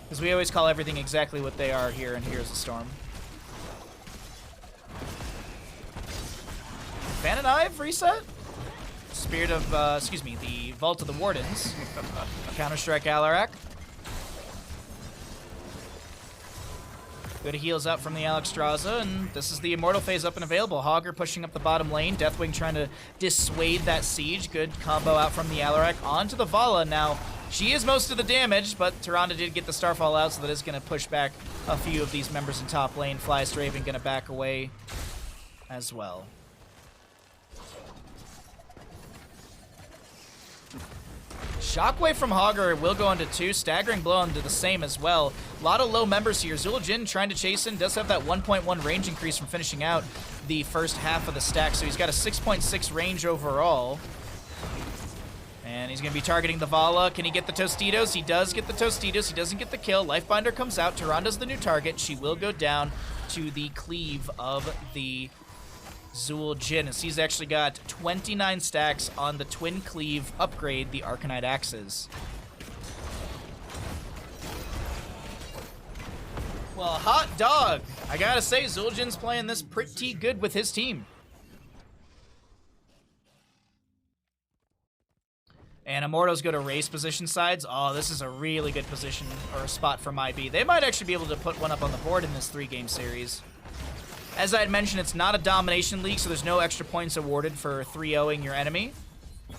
Because we always call everything exactly what they are here, and here's the storm. Fan and Ive reset? Spirit of, the Vault of the Wardens. Counter-Strike Alarak. Good heals up from the Alexstrasza, and this is the Immortal phase up and available. Hogger pushing up the bottom lane. Deathwing trying to dissuade that siege. Good combo out from the Alarak onto the Vala. Now, she is most of the damage, but Tyrande did get the Starfall out, so that is going to push back a few of these members in top lane. Flyest Raven going to back away as well. Shockwave from Hogger will go into 2. Staggering Blow into the same as well. A lot of low members here. Zul'jin trying to chase in. Does have that 1.1 range increase from finishing out the first half of the stack. So he's got a 6.6 range overall. And he's going to be targeting the Vala. Can he get the Tostitos? He does get the Tostitos. He doesn't get the kill. Lifebinder comes out. Tyranda's the new target. She will go down to the cleave of the Zul'jin, as he's actually got 29 stacks on the Twin Cleave upgrade, the Arcanite Axes. Well, hot dog. I gotta say, Zul'jin's playing this pretty good with his team. And Immortals go to race position sides. Oh, this is a really good position or a spot for My B. They might actually be able to put one up on the board in this 3-game series. As I had mentioned, it's not a domination league, so there's no extra points awarded for 3-0ing your enemy.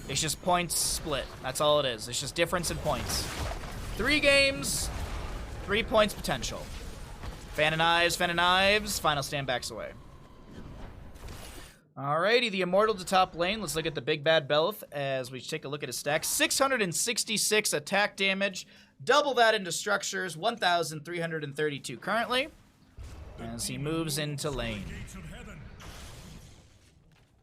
It's just points split. That's all it is. It's just difference in points. 3 games, 3 points potential. Fan and Ives, final stand backs away. Alrighty, the Immortal to top lane. Let's look at the Big Bad Belth as we take a look at his stack. 666 attack damage. Double that into structures. 1,332 currently. As he moves into lane.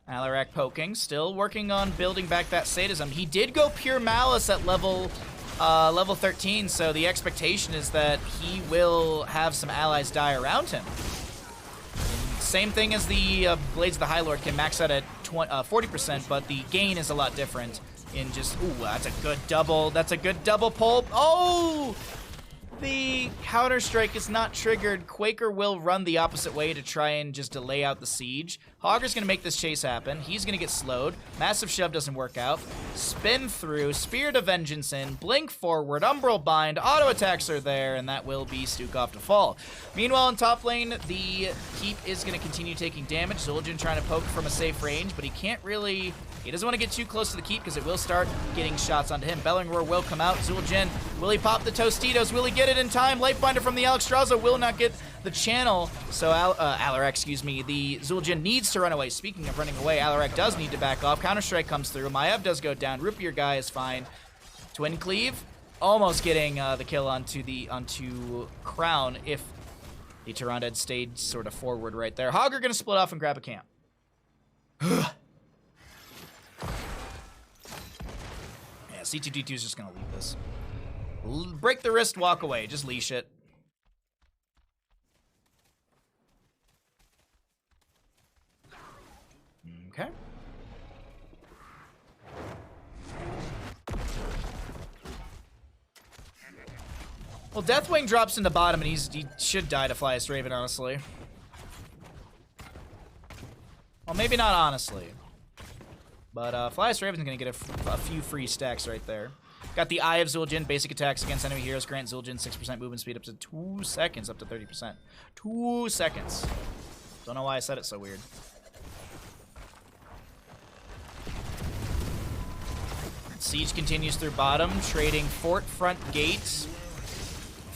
Alarak poking, still working on building back that sadism. He did go Pure Malice at level 13, so the expectation is that he will have some allies die around him. Same thing as the Blades of the High Lord can max out at 40%, but the gain is a lot different in just, ooh, that's a good double. That's a good double pull. Oh! The counter-strike is not triggered. Quaker will run the opposite way to try and just delay out the siege. Hogger's going to make this chase happen. He's going to get slowed. Massive shove doesn't work out. Spin through. Spirit of Vengeance in. Blink forward. Umbral Bind. Auto attacks are there, and that will be Stukov to fall. Meanwhile, in top lane, the Keep is going to continue taking damage. Zul'jin trying to poke from a safe range, but he can't really... He doesn't want to get too close to the Keep because it will start getting shots onto him. Belling Roar will come out. Zul'jin, will he pop the Tostitos? Will he get it in time? Lifebinder from the Alexstrasza will not get the channel. So Alarak, excuse me, the Zul'jin needs to run away. Speaking of running away, Alarak does need to back off. Counter-strike comes through. Maiev does go down. Rupier guy is fine. Twin Cleave, almost getting the kill onto Crown if the Tyrande had stayed sort of forward right there. Hogger gonna split off and grab a camp. C2D2 is just going to leave this. Break the wrist, walk away. Just leash it. Okay. Well, Deathwing drops in the bottom, and he should die to Flyest Raven, honestly. Well, maybe not honestly. But Flyest Raven's gonna get a few free stacks right there. Got the Eye of Zul'jin, basic attacks against enemy heroes grant Zul'jin 6% movement speed up to 2 seconds, up to 30%. 2 seconds. Don't know why I said it so weird. Siege continues through bottom, trading Fort Front Gate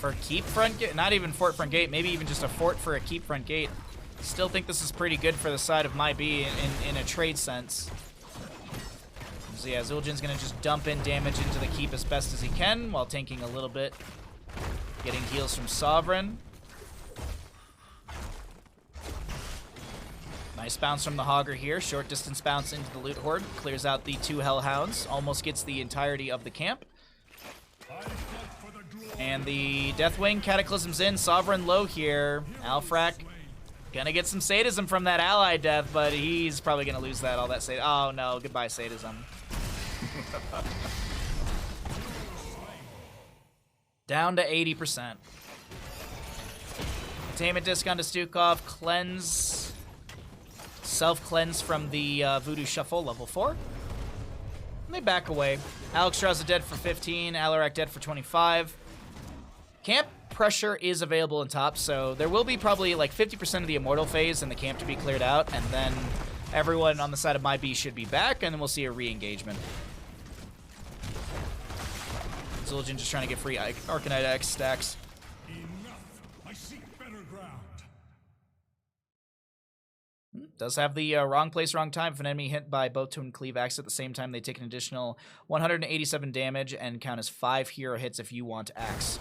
for Keep Front Gate. Not even Fort Front Gate, maybe even just a Fort for a Keep Front Gate. Still think this is pretty good for the side of MyB in a trade sense. So yeah, Zul'jin's gonna just dump in damage into the Keep as best as he can while tanking a little bit. Getting heals from Sovereign. Nice bounce from the Hogger here. Short distance bounce into the Loot Horde. Clears out the 2 Hellhounds. Almost gets the entirety of the camp. And the Deathwing Cataclysm's in. Sovereign low here. Alfrak gonna get some sadism from that ally death, but he's probably gonna lose that, all that sadism. Oh no, goodbye sadism. Down to 80%. Containment disc onto Stukov. Cleanse. Self-cleanse from the Voodoo Shuffle, level 4. And they back away. Alexstrasza dead for 15. Alarak dead for 25. Camp pressure is available in top, so there will be probably like 50% of the Immortal phase in the camp to be cleared out, and then everyone on the side of MyB should be back, and then we'll see a re-engagement. Zul'jin just trying to get free Arcanite X stacks. I seek better ground. Does have the wrong place, wrong time. If an enemy hit by both Twin Cleave Axe at the same time, they take an additional 187 damage and count as 5 hero hits if you want Axe.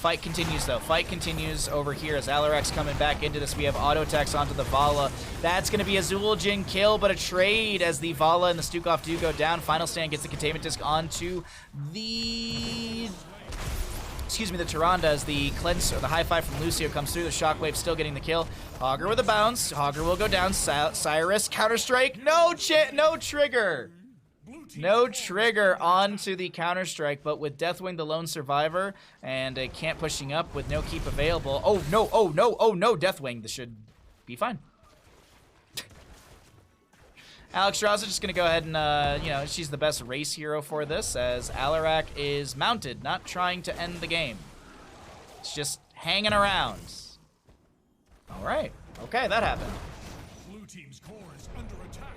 Fight continues, though. Fight continues over here as Alarak's coming back into this. We have auto attacks onto the Vala. That's going to be a Zul'jin kill, but a trade as the Vala and the Stukov do go down. Final Stand gets the Containment Disc onto the... Excuse me, the Tyrande as the cleanse or the high five from Lucio comes through. The Shockwave still getting the kill. Hogger with a bounce. Hogger will go down. Cyrus Counter-Strike. No trigger. No trigger onto the Counter-Strike, but with Deathwing the lone survivor and a camp pushing up with no keep available. Oh no, oh no, oh no, Deathwing. This should be fine. Alexstrasza just gonna go ahead and, you know, she's the best race hero for this, as Alarak is mounted, not trying to end the game. It's just hanging around. All right, okay, that happened. Blue team's core is under attack.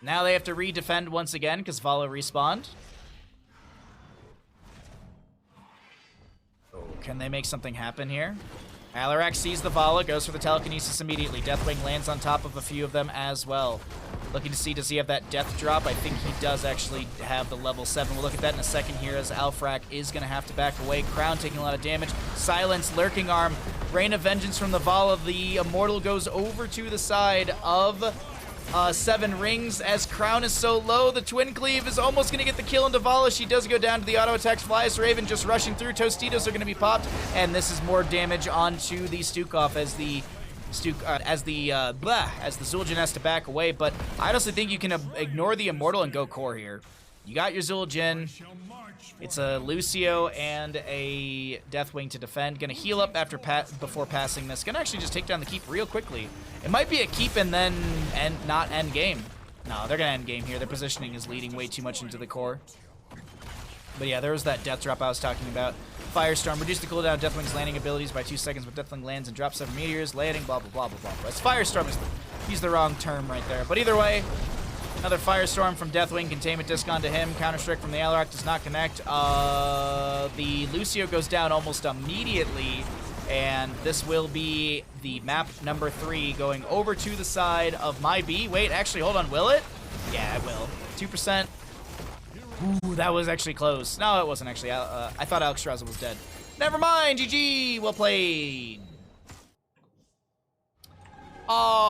Now they have to re-defend once again because Vala respawned. Oh, can they make something happen here? Alarak sees the Vala, goes for the telekinesis immediately. Deathwing lands on top of a few of them as well. Looking to see, does he have that death drop? I think he does actually have the level 7. We'll look at that in a second here as Alfrak is going to have to back away. Crown taking a lot of damage. Silence, Lurking Arm. Rain of Vengeance from the Vala. The Immortal goes over to the side of Seven Rings as Crown is so low. The Twin Cleave is almost going to get the kill into Vala. She does go down to the auto attacks. Flyas Raven just rushing through. Tostitos are going to be popped, and this is more damage onto the Stukov as the Zul'jin has to back away. But I honestly think you can ignore the Immortal and go core here. You got your Zul'jin. It's a Lucio and a Deathwing to defend. Gonna heal up after before passing this. Gonna actually just take down the keep real quickly. It might be a keep and then not end game. No, they're gonna end game here. Their positioning is leading way too much into the core. But yeah, there was that death drop I was talking about. Firestorm, reduce the cooldown of Deathwing's landing abilities by 2 seconds when Deathwing lands and drops 7 meteors, landing, blah, blah, blah, blah, blah. It's Firestorm, he's the wrong term right there. But either way, another Firestorm from Deathwing, containment disc onto him, Counter-Strike from the Alarak does not connect. The Lucio goes down almost immediately, and this will be the map number 3 going over to the side of my B. Wait, actually, hold on, will it? Yeah, it will. 2%. Ooh, that was actually close. No, it wasn't actually. I thought Alex Straza was dead. Never mind, GG, well played. Oh.